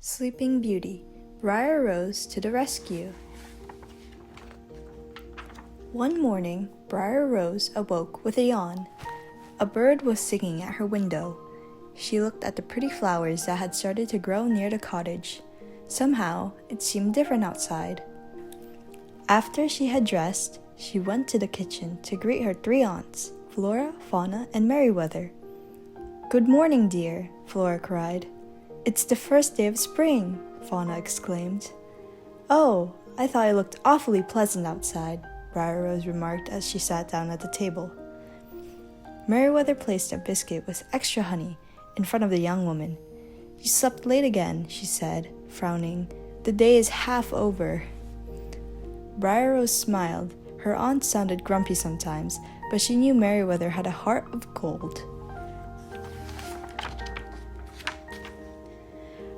Sleeping Beauty, Briar rose to the rescue. One morning, Briar Rose awoke with a yawn. A bird was singing at her window. She looked at the pretty flowers that had started to grow near the cottage. Somehow, it seemed different outside. After she had dressed, she went to the kitchen to greet her three aunts, Flora, Fauna, and Merryweather. "Good morning, dear," Flora cried. "It's the first day of spring," Fauna exclaimed. "Oh, I thought it looked awfully pleasant outside," Briar Rose remarked as she sat down at the table. Merryweather placed a biscuit with extra honey in front of the young woman. "You slept late again," she said, frowning. "The day is half over." Briar Rose smiled. Her aunt sounded grumpy sometimes, but she knew Merryweather had a heart of gold.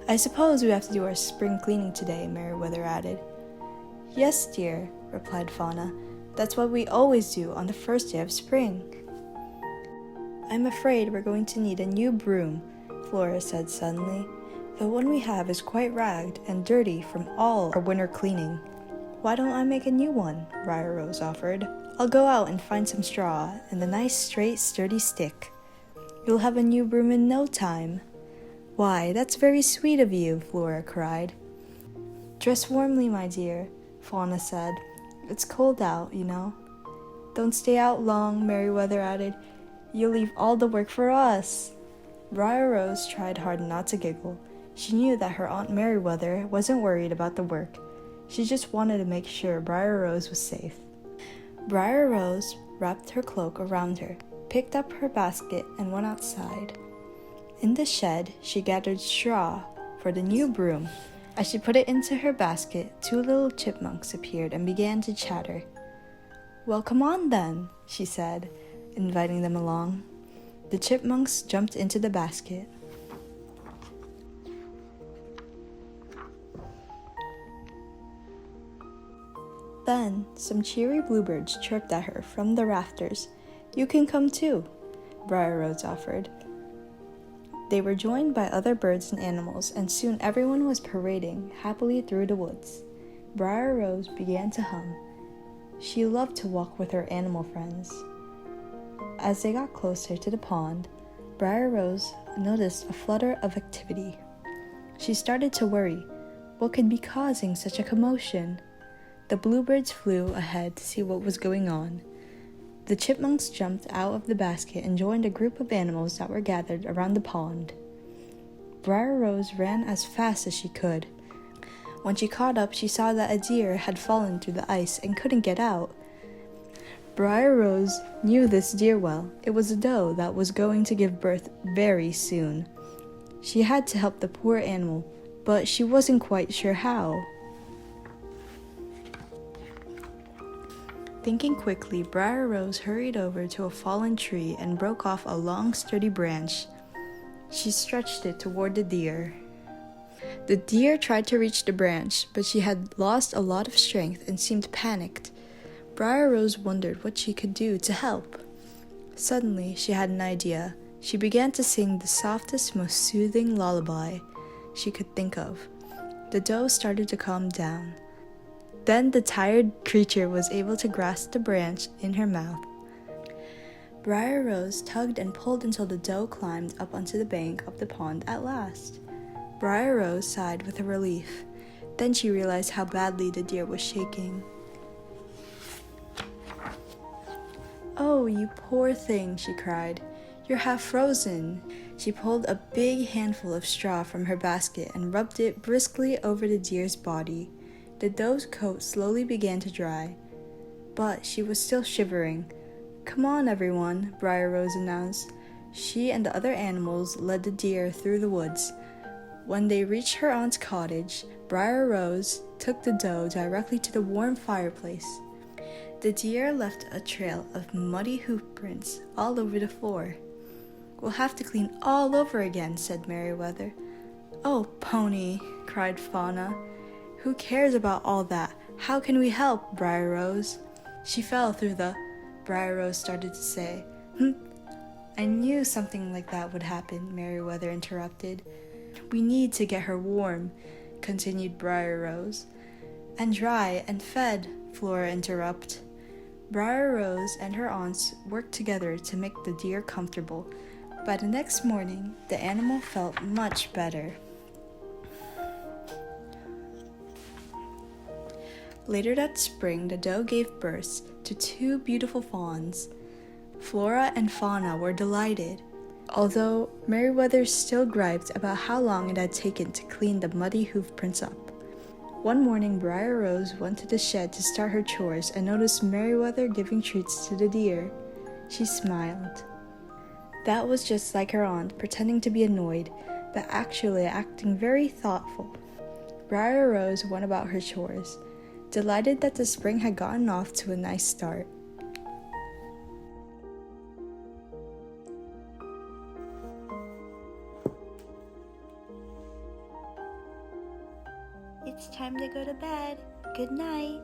"I suppose we have to do our spring cleaning today," Merryweather added. "Yes, dear," replied Fauna. "That's what we always do on the first day of spring." "I'm afraid we're going to need a new broom," Flora said suddenly. "The one we have is quite ragged and dirty from all our winter cleaning." "Why don't I make a new one?" Briar Rose offered. "I'll go out and find some straw and a nice straight sturdy stick. You'll have a new broom in no time." "Why, that's very sweet of you," Flora cried. "Dress warmly, my dear," Fauna said. "It's cold out, you know." "Don't stay out long," Merryweather added. "You'll leave all the work for us." Briar Rose tried hard not to giggle. She knew that her Aunt Merryweather wasn't worried about the work. She just wanted to make sure Briar Rose was safe. Briar Rose wrapped her cloak around her, picked up her basket, and went outside. In the shed, she gathered straw for the new broom. As she put it into her basket, two little chipmunks appeared and began to chatter. "Well, come on then," she said, inviting them along. The chipmunks jumped into the basket. Then, some cheery bluebirds chirped at her from the rafters. "You can come too," Briar Rose offered. They were joined by other birds and animals, and soon everyone was parading happily through the woods. Briar Rose began to hum. She loved to walk with her animal friends. As they got closer to the pond, Briar Rose noticed a flutter of activity. She started to worry. What could be causing such a commotion? The bluebirds flew ahead to see what was going on. The chipmunks jumped out of the basket and joined a group of animals that were gathered around the pond. Briar Rose ran as fast as she could. When she caught up, she saw that a deer had fallen through the ice and couldn't get out. Briar Rose knew this deer well. It was a doe that was going to give birth very soon. She had to help the poor animal, but she wasn't quite sure how. Thinking quickly, Briar Rose hurried over to a fallen tree and broke off a long, sturdy branch. She stretched it toward the deer. The deer tried to reach the branch, but she had lost a lot of strength and seemed panicked. Briar Rose wondered what she could do to help. Suddenly, she had an idea. She began to sing the softest, most soothing lullaby she could think of. The doe started to calm down. Then the tired creature was able to grasp the branch in her mouth. Briar Rose tugged and pulled until the doe climbed up onto the bank of the pond at last. Briar Rose sighed with relief. Then she realized how badly the deer was shaking. "Oh, you poor thing," she cried. "You're half frozen." She pulled a big handful of straw from her basket and rubbed it briskly over the deer's body. The doe's coat slowly began to dry, but she was still shivering. "Come on, everyone," Briar Rose announced. She and the other animals led the deer through the woods. When they reached her aunt's cottage, Briar Rose took the doe directly to the warm fireplace. The deer left a trail of muddy hoof prints all over the floor. "We'll have to clean all over again," said Merryweather. "Oh, Pony," cried Fauna. "Who cares about all that? How can we help, Briar Rose?" "She fell through the—" Briar Rose started to say. "I knew something like that would happen," Merryweather interrupted. We need to get her warm, continued Briar Rose. And dry and fed, Flora interrupted. Briar Rose and her aunts worked together to make the deer comfortable. By the next morning, the animal felt much better. Later that spring, the doe gave birth to 2 beautiful fawns. Flora and Fauna were delighted, although Meriwether still griped about how long it had taken to clean the muddy hoof prints up. One morning, Briar Rose went to the shed to start her chores and noticed Meriwether giving treats to the deer. She smiled. That was just like her aunt, pretending to be annoyed, but actually acting very thoughtful. Briar Rose went about her chores, delighted that the spring had gotten off to a nice start. It's time to go to bed. Good night.